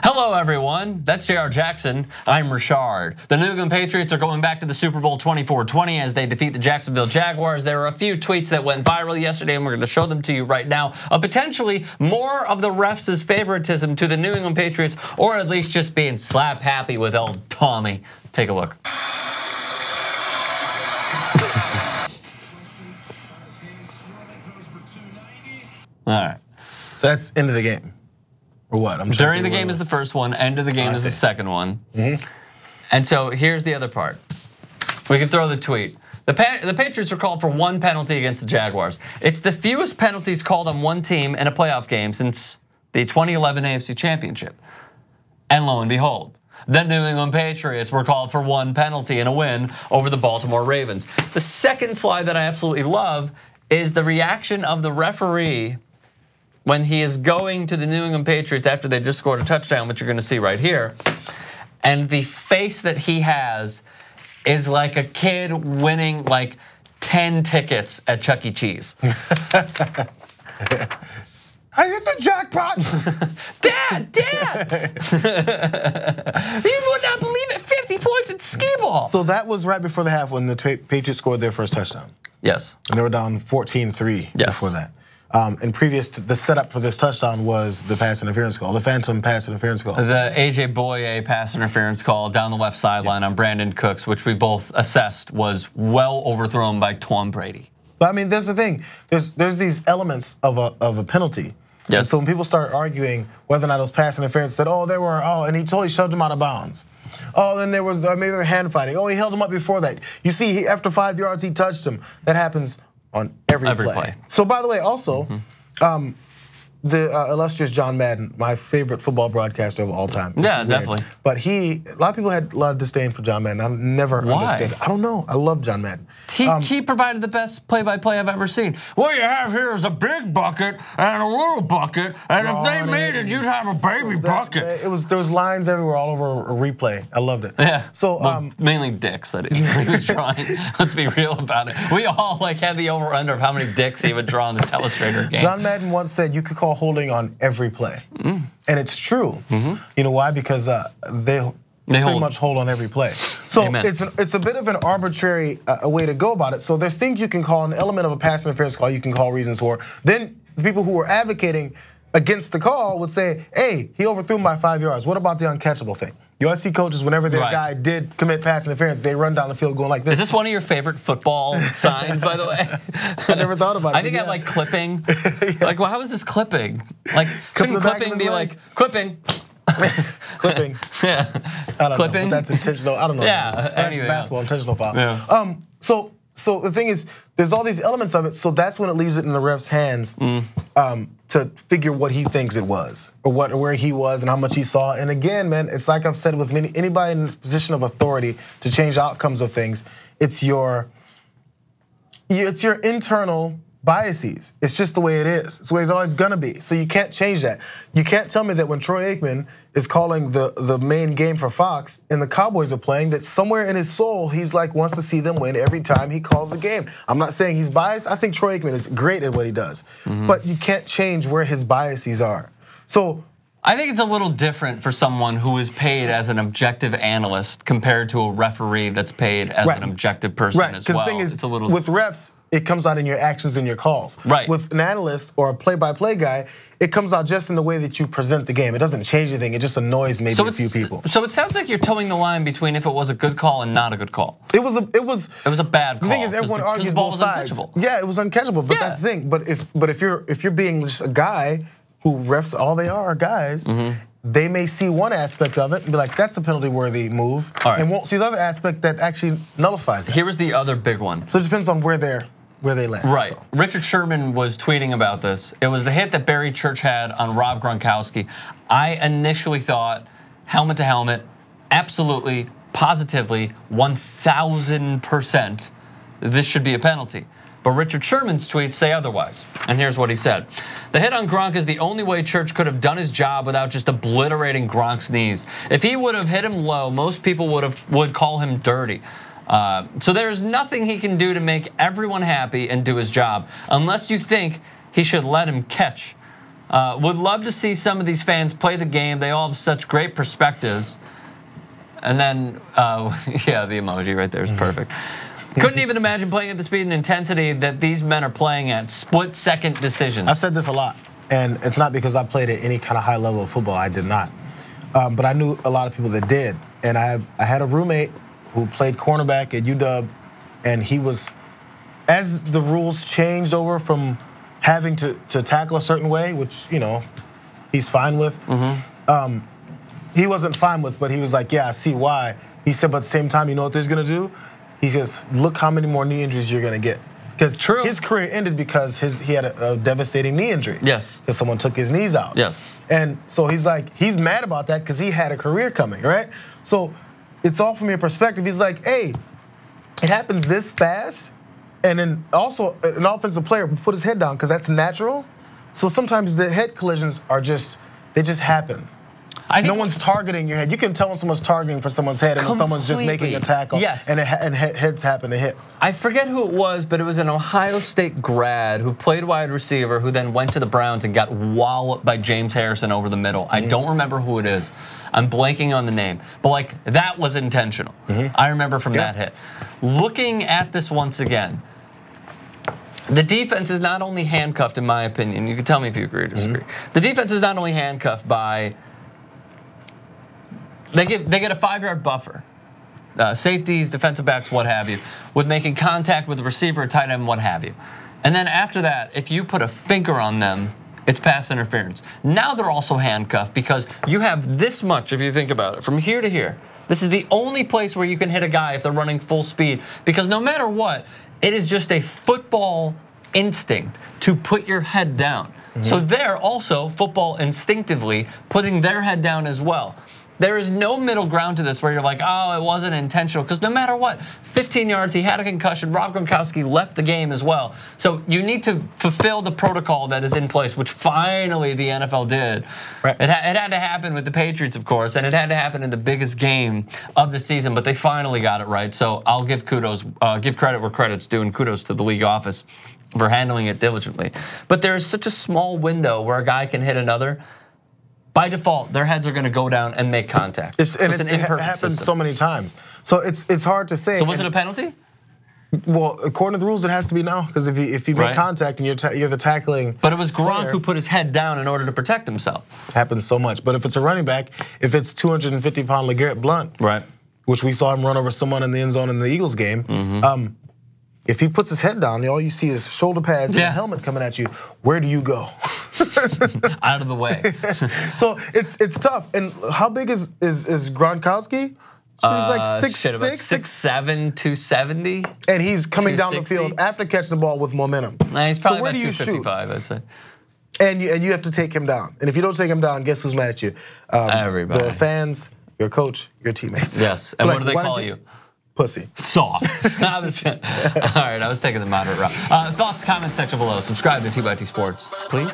Hello everyone, that's Jayar Jackson, I'm Richard. The New England Patriots are going back to the Super Bowl 24-20 as they defeat the Jacksonville Jaguars. There were a few tweets that went viral yesterday and we're going to show them to you right now. Potentially more of the refs' favoritism to the New England Patriots, or at least just being slap happy with old Tommy. Take a look. All right. So that's end of the game. Or what? During the game is the first one, end of the game is the second one. And so here's the other part. We can throw the tweet. The Patriots were called for one penalty against the Jaguars. It's the fewest penalties called on one team in a playoff game since the 2011 AFC Championship. And lo and behold, the New England Patriots were called for one penalty in a win over the Baltimore Ravens. The second slide that I absolutely love is the reaction of the referee when he is going to the New England Patriots after they just scored a touchdown, which you're gonna see right here. And the face that he has is like a kid winning like 10 tickets at Chuck E. Cheese. I hit the jackpot. Dad. You would not believe it, 50 points in skee-ball. So that was right before the half when the Patriots scored their first touchdown. Yes. And they were down 14-3 before that. And previous to the setup for this touchdown was the pass interference call, the phantom pass interference call. The A.J. Boye pass interference call down the left sideline on Brandon Cooks, which we both assessed was well overthrown by Tom Brady. But I mean, there's the thing. There's these elements of a penalty. Yes. And so when people start arguing whether or not it was pass interference, said, and he totally shoved him out of bounds. Oh, then there was maybe they were hand fighting. Oh, he held him up before that. You see, after 5 yards, he touched him. That happens on every play. So by the way, also, the illustrious John Madden, my favorite football broadcaster of all time. Yeah, definitely. But a lot of people had a lot of disdain for John Madden. I never understood. I don't know. I love John Madden. He provided the best play-by-play I've ever seen. What you have here is a big bucket and a little bucket, and if they made it, you'd have a baby bucket. There Yeah. So well, mainly dicks that he was drawing. Let's be real about it. We all had the over/under of how many dicks he would draw in the telestrator game. John Madden once said you could call holding on every play, and it's true. You know why? Because they pretty much hold on every play. So it's a bit of an arbitrary way to go about it. So there's things you can call an element of a pass interference call. You can call reasons for. Then the people who were advocating against the call would say, "Hey, he overthrew him by 5 yards. What about the uncatchable thing?" You always see coaches whenever their guy did commit pass interference, they run down the field going like this. Is this one of your favorite football signs, by the way? I never thought about it. I think I like clipping. Like, well, how is this clipping? Like, shouldn't clipping be like clipping? Clipping. Yeah. I don't clipping. know, but that's intentional. I don't know. Yeah. Anyway, basketball intentional foul. Yeah. So the thing is, there's all these elements of it. So that's when it leaves it in the ref's hands to figure what he thinks it was, or where he was, and how much he saw. And again, man, it's like I've said with anybody in this position of authority to change outcomes of things. It's your internal biases. It's just the way it is. It's the way it's always gonna be. So you can't change that. You can't tell me that when Troy Aikman is calling the main game for Fox and the Cowboys are playing, that somewhere in his soul he's like wants to see them win every time he calls the game. I'm not saying he's biased. I think Troy Aikman is great at what he does, but you can't change where his biases are. So I think it's a little different for someone who is paid as an objective analyst compared to a referee that's paid as an objective person as well. Because the thing is, with refs, it comes out in your actions and your calls. Right. With an analyst or a play-by-play guy, it comes out just in the way that you present the game. It doesn't change anything. It just annoys maybe a few people. So it sounds like you're towing the line between if it was a good call and not a good call. It was a bad call. The thing is, everyone argues both sides. Yeah, it was uncatchable. But that's the thing. But if you're being just a guy who refs, all they are guys. They may see one aspect of it and be like, that's a penalty-worthy move, and won't see the other aspect that actually nullifies it. Here was the other big one. So it depends on where they land. Right. Richard Sherman was tweeting about this. It was the hit that Barry Church had on Rob Gronkowski. I initially thought helmet to helmet, absolutely, positively, 1,000%, this should be a penalty. But Richard Sherman's tweets say otherwise. And here's what he said. The hit on Gronk is the only way Church could have done his job without just obliterating Gronk's knees. If he would have hit him low, most people would call him dirty. So there's nothing he can do to make everyone happy and do his job, unless you think he should let him catch Would love to see some of these fans play the game. They all have such great perspectives. And then, yeah, the emoji right there is perfect. Couldn't even imagine playing at the speed and intensity that these men are playing at. Split-second decisions. I've said this a lot, and it's not because I played at any kind of high level of football. I did not. But I knew a lot of people that did. And I had a roommate who played cornerback at UW, and he was, as the rules changed over from having to tackle a certain way, which, you know, he's fine with. He wasn't fine with, but he was like, yeah, I see why. He said, but at the same time, you know what they're gonna do? He goes, look how many more knee injuries you're gonna get. Because his career ended because he had a devastating knee injury. Yes. Because someone took his knees out. Yes. And so he's like, he's mad about that because he had a career coming, right? So it's all from your perspective. He's like, hey, it happens this fast. And then also an offensive player will put his head down because that's natural. So sometimes the head collisions are they just happen. No one's targeting your head. You can tell when someone's targeting for someone's head and when someone's just making a tackle. Yes. And heads happen to hit. I forget who it was, but it was an Ohio State grad who played wide receiver who then went to the Browns and got walloped by James Harrison over the middle. I don't remember who it is. I'm blanking on the name. But like, that was intentional. I remember from that hit. Looking at this once again, the defense is not only handcuffed, in my opinion. You can tell me if you agree or disagree. The defense is not only handcuffed by they get a 5-yard buffer. Safeties, defensive backs, what have you, with making contact with the receiver, tight end, what have you. And then after that, if you put a finger on them, it's pass interference. Now they're also handcuffed because you have this much, if you think about it, from here to here. This is the only place where you can hit a guy if they're running full speed, because no matter what, it is just a football instinct to put your head down. So they're also, football instinctively, putting their head down as well. There is no middle ground to this where you're like, oh, it wasn't intentional. Because no matter what, 15 yards, he had a concussion. Rob Gronkowski left the game as well. So you need to fulfill the protocol that is in place, which finally the NFL did. Right. It had to happen with the Patriots, of course, and it had to happen in the biggest game of the season, but they finally got it right. So I'll give give credit where credit's due, and kudos to the league office for handling it diligently. But there's such a small window where a guy can hit another. By default, their heads are going to go down and make contact. It happens so many times. So it's hard to say. So was it a penalty? Well, according to the rules, it has to be now, because if you make contact and you're the tackling. But it was Gronk who put his head down in order to protect himself. Happens so much. But if it's a running back, if it's 250-pound LeGarrette Blount, which we saw him run over someone in the end zone in the Eagles game. If he puts his head down, all you see is shoulder pads and a helmet coming at you. Where do you go? Out of the way. So it's tough. And how big is Gronkowski? He's like 6'6", 6'7", 270. And he's coming down the field after catching the ball with momentum. He's probably about 255, I'd say. And you have to take him down. And if you don't take him down, guess who's mad at you? Everybody. The fans, your coach, your teammates. Yes. And what do they call you? Pussy. Soft. All right, I was taking the moderate route. Thoughts, comment section below. Subscribe to 2x2 Sports, please.